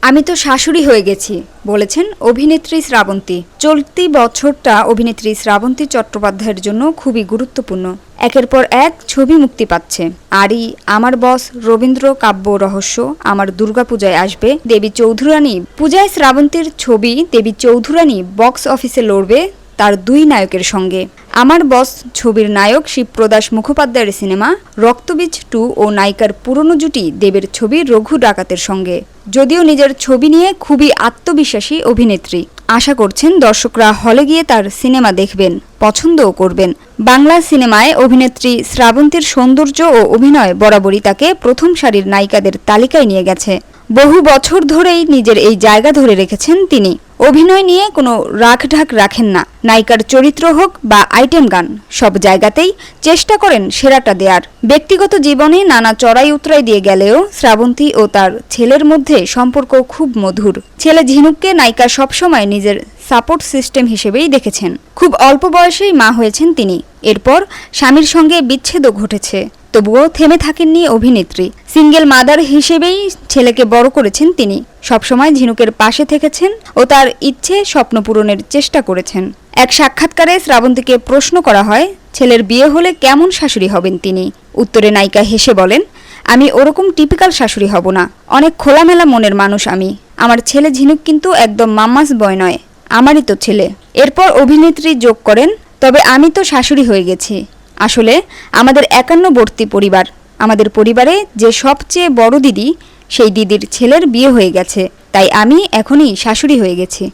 আমি তো শাশুড়ি হয়ে গেছি বলেছেন অভিনেত্রী শ্রাবন্তী। চলতি বছরটা অভিনেত্রী শ্রাবন্তী চট্টোপাধ্যায়ের জন্য খুবই গুরুত্বপূর্ণ। একের পর এক ছবি মুক্তি পাচ্ছে। আরই, আমার বস, রবীন্দ্র কাব্য রহস্য, আমার দুর্গাপূজায় আসবে, দেবী চৌধুরানী। পূজায় শ্রাবন্তীর ছবি দেবী চৌধুরানী বক্স অফিসে লড়বে তার দুই নায়কের সঙ্গে। আমার বস ছবির নায়ক শিবপ্রদাস মুখোপাধ্যায়ের সিনেমা রক্তবীজ 2 ও নায়িকার পুরনো জুটি দেবের ছবি রঘু ডাকাতের সঙ্গে। যদিও নিজের ছবি নিয়ে খুবই আত্মবিশ্বাসী অভিনেত্রী, আশা করছেন দর্শকরা হলে গিয়ে তার সিনেমা দেখবেন, পছন্দও করবেন। বাংলা সিনেমায় অভিনেত্রী শ্রাবন্তীর সৌন্দর্য ও অভিনয় বরাবরই তাকে প্রথম সারির নায়িকাদের তালিকায় নিয়ে গেছে। বহু বছর ধরেই নিজের এই জায়গা ধরে রেখেছেন তিনি। অভিনয় নিয়ে কোনো রাখঢাক রাখেন না। নায়িকার চরিত্র হোক বা আইটেম গান, সব জায়গাতেই চেষ্টা করেন সেরাটা দেয়ার। ব্যক্তিগত জীবনে নানা চড়াই উতরাই দিয়ে গেলেও শ্রাবন্তী ও তার ছেলের মধ্যে সম্পর্ক খুব মধুর। ছেলে ঝিনুককে নায়িকা সবসময় নিজের সাপোর্ট সিস্টেম হিসেবেই দেখেছেন। খুব অল্প বয়সেই মা হয়েছেন তিনি। এরপর স্বামীর সঙ্গে বিচ্ছেদও ঘটেছে, তবুও থেমে থাকেননি অভিনেত্রী। সিঙ্গেল মাদার হিসেবেই ছেলেকে বড় করেছেন তিনি। সবসময় ঝিনুকের পাশে থেকেছেন ও তার ইচ্ছে স্বপ্ন পূরণের চেষ্টা করেছেন। এক সাক্ষাৎকারে শ্রাবন্তীকে প্রশ্ন করা হয়, ছেলের বিয়ে হলে কেমন শাশুড়ি হবেন তিনি। উত্তরে নায়িকা হেসে বলেন, আমি ওরকম টিপিক্যাল শাশুড়ি হব না, অনেক খোলামেলা মনের মানুষ আমি। আমার ছেলে ঝিনুক কিন্তু একদম মাম্মাস বয় নয়, আমারই তো ছেলে। এরপর অভিনেত্রী যোগ করেন, তবে আমি তো শাশুড়ি হয়ে গেছি। আসলে আমাদের 51বর্তী পরিবার। আমাদের পরিবারে যে সবচেয়ে বড় দিদি, সেই দিদির ছেলের বিয়ে হয়ে গেছে, তাই আমি এখনই শাশুড়ি হয়ে গেছি।